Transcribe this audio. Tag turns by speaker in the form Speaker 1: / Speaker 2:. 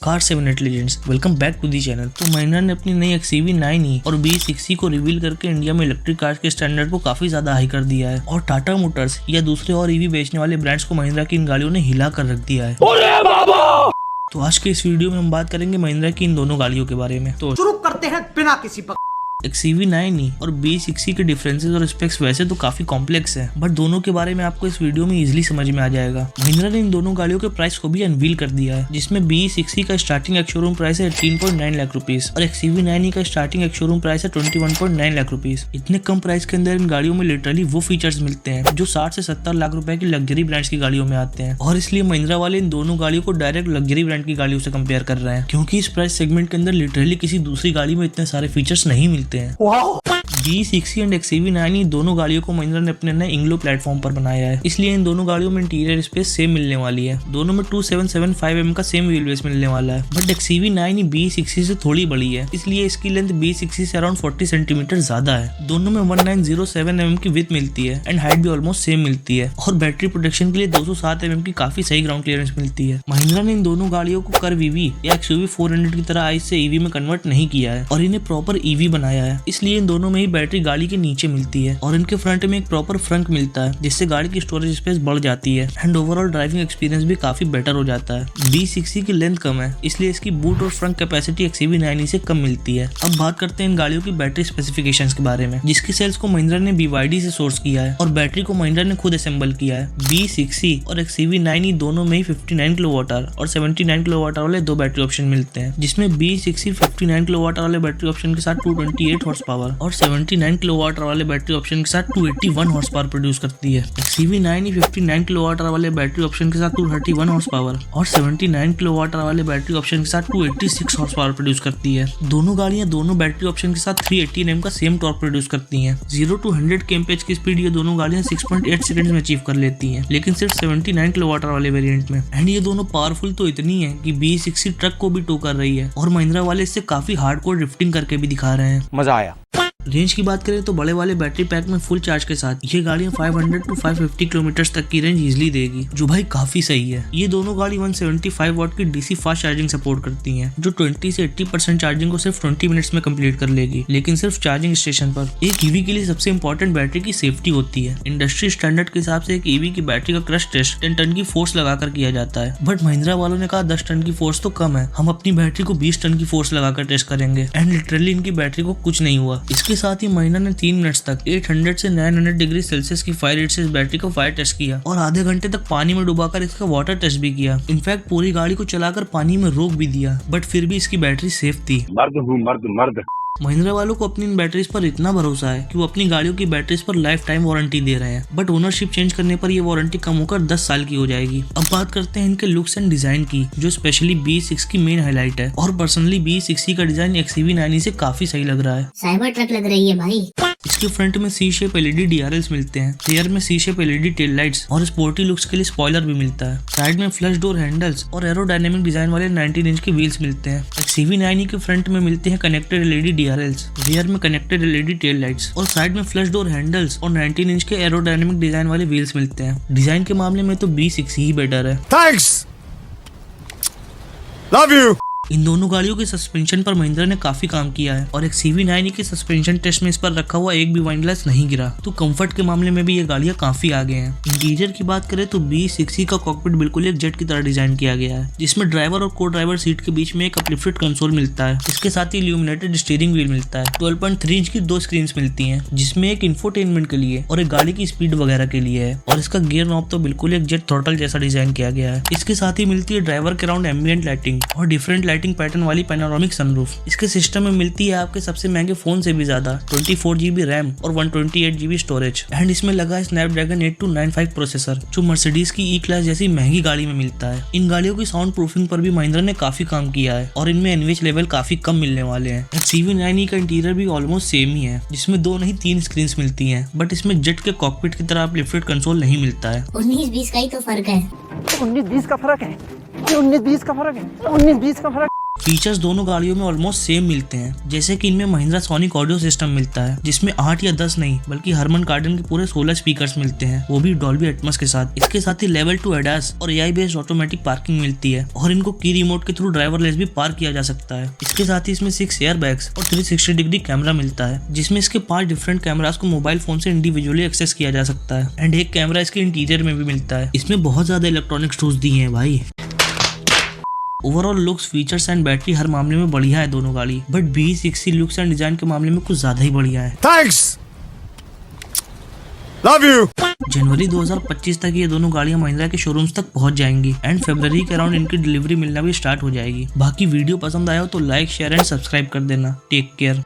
Speaker 1: Car 7 legends welcome back to the channel. तो महिंद्रा ने अपनी नई XCV9e और B60 को रिवील करके इंडिया में इलेक्ट्रिक कार्स के स्टैंडर्ड को काफी ज्यादा हाई कर दिया है और टाटा मोटर्स या दूसरे और ईवी बेचने वाले ब्रांड्स को महिंद्रा की इन गाड़ियों ने हिला कर रख दिया है। तो आज के इस वीडियो में हम बात करेंगे महिंद्रा की इन दोनों गाड़ियों के बारे में। तो
Speaker 2: शुरू करते हैं बिना किसी
Speaker 1: XCV9e और B60 के डिफरेंसेस और स्पेक्स वैसे तो काफी कॉम्प्लेक्स है, बट दोनों के बारे में आपको इस वीडियो में इजीली समझ में आ जाएगा। महिंद्रा ने इन दोनों गाड़ियों के प्राइस को भी अनवील कर दिया है, जिसमें B60 का स्टार्टिंग एक्स शोरूम प्राइस है 18.9 लाख रुपीस और XCV9e का स्टार्टिंग एक्स शोरूम प्राइस है 21.9 लाख रुपीस। इतने कम प्राइस के अंदर इन गाड़ियों में लिटरली वो फीचर्स मिलते हैं जो 60 से 70 लाख रुपए की लग्जरी ब्रांड्स की गाड़ियों में आते हैं, और इसलिए महिंद्रा वाले इन दोनों गाड़ियों को डायरेक्ट लग्जरी ब्रांड की गाड़ियों से कंपेयर कर रहे हैं, क्योंकि इस प्राइस सेगमेंट के अंदर लिटरली किसी दूसरी गाड़ी में इतने सारे फीचर्स नहीं मिलते हैं। B60 एंड XCV9e दोनों गाड़ियों को महिंद्रा ने अपने नए इंग्लो प्लेटफॉर्म पर बनाया है, इसलिए इन दोनों गाड़ियों में इंटीरियर स्पेस सेम मिलने वाली है। दोनों में 2775 mm का सेम व्हील बेस मिलने वाला है, बट XCV9e B60 से थोड़ी बड़ी है, इसलिए इसकी लेंथ B60 से अराउंड 40 सेंटीमीटर ज्यादा है। दोनों में 1907 mm की विड्थ मिलती है एंड हाइट भी ऑलमोस्ट सेम मिलती है, और बैटरी प्रोटेक्शन के लिए 207 mm की काफी सही ग्राउंड क्लियरेंस मिलती है। महिंद्रा ने इन दोनों गाड़ियों को कर्व ईवी या XUV 400 की तरह आइस से ईवी में कन्वर्ट नहीं किया है और इन्हें प्रॉपर ईवी बनाया है, इसलिए इन दोनों में ही बैटरी गाड़ी के नीचे मिलती है और इनके फ्रंट में एक प्रॉपर फ्रंट मिलता है, जिससे गाड़ी की स्टोरेज स्पेस बढ़ जाती है एंड ओवरऑल ड्राइविंग एक्सपीरियंस भी काफी बेटर हो जाता है। B60 की लेंथ कम है, इसलिए इसकी बूट और फ्रंट कैपेसिटी XCV9e से कम मिलती है। अब बात करते हैं इन गाड़ियों की बैटरी स्पेसिफिकेशंस के बारे में, जिसकी सेल्स को महिंद्रा ने BYD से सोर्स किया है और बैटरी को महिंद्रा ने खुद असेंबल किया है। B60 और XCV9e दोनों में ही 59 किलोवाट आवर और 79 किलोवाट आवर वाले दो बैटरी ऑप्शन मिलते हैं, जिसमें B60 59 किलोवाट आवर वाले बैटरी ऑप्शन के साथ 228 हॉर्स पावर और 79 किलोवाट आवर वाले बैटरी ऑप्शन के साथ 281 हॉर्स पावर प्रोड्यूस करती है। XCV9e 59 किलोवाट आवर वाले बैटरी ऑप्शन के साथ 231 हॉर्स पावर और 79 किलोवाट आवर वाले बैटरी ऑप्शन के साथ 286 हॉर्स पावर प्रोड्यूस करती है। दोनों गाड़ियां दोनों बैटरी ऑप्शन के साथ 380 Nm का सेम टॉर्क प्रोड्यूस करती हैं। 0 to 100 kmph की स्पीड ये दोनों गाड़ियां 6.8 सेकंड्स में अचीव कर लेती हैं, लेकिन सिर्फ 79 किलोवाट आवर वाले वेरिएंट में। एंड ये दोनों पावरफुल तो इतनी है कि B60 ट्रक को भी टो कर रही है, और महिंद्रा वाले इससे काफी हार्डकोर ड्रिफ्टिंग करके भी दिखा रहे हैं।
Speaker 2: मजा आया।
Speaker 1: रेंज की बात करें तो बड़े वाले बैटरी पैक में फुल चार्ज के साथ ये गाड़ियां 500 to 550 किलोमीटर तक की रेंज इजीली देगी, जो भाई काफी सही है। ये दोनों गाड़ी 175 वाट की DC फास्ट चार्जिंग सपोर्ट करती हैं, जो 20 से 80% चार्जिंग को सिर्फ 20 मिनट्स में कंप्लीट कर लेगी, लेकिन सिर्फ चार्जिंग स्टेशन पर। एक ईवी के लिए सबसे इंपॉर्टेंट बैटरी की सेफ्टी होती है। इंडस्ट्री स्टैंडर्ड के हिसाब से एक ईवी की बैटरी का क्रश टेस्ट 10 टन की फोर्स लगाकर किया जाता है, बट महिंद्रा वालों ने कहा 10 टन की फोर्स तो कम है, हम अपनी बैटरी को 20 टन की फोर्स लगाकर टेस्ट करेंगे, एंड लिटरली इनकी बैटरी को कुछ नहीं हुआ। इसके साथ ही महिंद्रा ने 3 मिनट्स तक 800 से 900 डिग्री सेल्सियस की फायर रेट से इस बैटरी का फायर टेस्ट किया और आधे घंटे तक पानी में डुबाकर इसका वाटर टेस्ट भी किया। इनफैक्ट पूरी गाड़ी को चलाकर पानी में रोक भी दिया, बट फिर भी इसकी बैटरी सेफ थी। मर्द महिंद्रा वालों को अपनी इन बैटरीज पर इतना भरोसा है कि वो अपनी गाड़ियों की बैटरीज पर लाइफ टाइम वारंटी दे रहे हैं, बट ओनरशिप चेंज करने पर ये वारंटी कम होकर 10 साल की हो जाएगी। अब बात करते हैं इनके लुक्स एंड डिजाइन की, जो स्पेशली B60 की मेन हाईलाइट है, और पर्सनली B60 का डिजाइन XCV9e से काफी सही लग रहा है।
Speaker 3: साइबर ट्रक लग रही है भाई।
Speaker 1: इसके फ्रंट में C शेप LED DRLs मिलते हैं, रियर में C shape LED tail lights और स्पोर्टी लुक्स के लिए स्पॉइलर भी मिलता है। साइड में फ्लश डोर हैंडल्स और एरोडायनेमिक डिजाइन वाले 19 इंच के व्हील्स मिलते हैं। XCV9e के फ्रंट में मिलते हैं कनेक्टेड LED DRLs, रियर में कनेक्टेड LED टेल लाइट्स और साइड में फ्लश डोर हैंडल्स और 19 इंच के एरोडायनेमिक डिजाइन वाले व्हील्स मिलते हैं। डिजाइन के मामले में तो B60 ही बेटर है।
Speaker 2: Thanks, love you.
Speaker 1: इन दोनों गाड़ियों के सस्पेंशन पर महिंद्रा ने काफी काम किया है, और XCV9e के सस्पेंशन टेस्ट में इस पर रखा हुआ एक भी वाइन ग्लास नहीं गिरा, तो कंफर्ट के मामले में भी ये गाड़ियां काफी आगे हैं। इंटीरियर की बात करें तो B60 का कॉकपिट बिल्कुल एक जेट की तरह डिजाइन किया गया है, जिसमें ड्राइवर और को ड्राइवर सीट के बीच में एक अपलिफ्टेड कंसोल मिलता है। इसके साथ ही इल्यूमिनेटेड स्टीयरिंग व्हील मिलता है। 12.3 इंच की 2 स्क्रीन मिलती है, जिसमें एक इंफोटेनमेंट के लिए और एक गाड़ी की स्पीड वगैरह के लिए है, और इसका गियर नॉब तो बिल्कुल एक जेट थ्रॉटल जैसा डिजाइन किया गया है। इसके साथ ही मिलती है ड्राइवर के अराउंड एम्बिएंट लाइटिंग और डिफरेंट लाइटिंग पैटर्न वाली पैनोरामिक सनरूफ। इसके सिस्टम में मिलती है आपके सबसे महंगे फोन से भी ज्यादा 24 GB रैम और 128 GB स्टोरेज, एंड इसमें लगा है स्नैपड्रैगन 8295 प्रोसेसर, जो मर्सिडीज की E क्लास जैसी महंगी गाड़ी में मिलता है। इन गाड़ियों की साउंड प्रूफिंग पर भी महिंद्रा ने काफी काम किया है, और इनमें एनवेच लेवल काफी कम मिलने वाले हैं। XCV9e का इंटीरियर भी ऑलमोस्ट सेम ही है, जिसमें 2 नहीं 3 स्क्रीन मिलती है, बट इसमें जेट के कॉकपिट की तरह लिफ्टेड कंसोल नहीं मिलता है।
Speaker 3: 19-20 का ही तो फर्क है।
Speaker 2: 19-20 का फर्क है। 19-20 का फर्क है। 19-20 का फर्क।
Speaker 1: फीचर्स दोनों गाड़ियों में ऑलमोस्ट सेम मिलते हैं, जैसे कि इनमें महिंद्रा सोनिक ऑडियो सिस्टम मिलता है जिसमें 8 या 10 नहीं बल्कि हरमन कार्डन के पूरे 16 स्पीकर्स मिलते हैं, वो भी डॉल्बी एटमॉस के साथ। इसके साथ ही लेवल 2 एडास और एआई बेस्ड ऑटोमेटिक पार्किंग मिलती है और इनको की रिमोट के थ्रू ड्राइवरलेस भी पार्क किया जा सकता है। इसके साथ ही इसमें 6 एयर बैग्स और 360 डिग्री कैमरा मिलता है, जिसमें इसके 5 डिफरेंट कैमरास को मोबाइल फोन से इंडिविजुअली एक्सेस किया जा सकता है एंड एक कैमरा इसके इंटीरियर में भी मिलता है। इसमें बहुत ज्यादा इलेक्ट्रॉनिक्स टूल्स दिए हैं भाई। Overall looks, features and battery हर मामले में बढ़िया है दोनों गाड़ी, but BE60 looks and design के मामले में कुछ ज्यादा ही बढ़िया है।
Speaker 2: Thanks, love you.
Speaker 1: जनवरी 2025 तक ये दोनों गाड़ियां महिंद्रा के शोरूम्स तक पहुंच जाएंगी एंड फरवरी के अराउंड इनकी डिलीवरी मिलना भी स्टार्ट हो जाएगी। बाकी वीडियो पसंद आया हो तो लाइक, शेयर एंड सब्सक्राइब कर देना। Take care.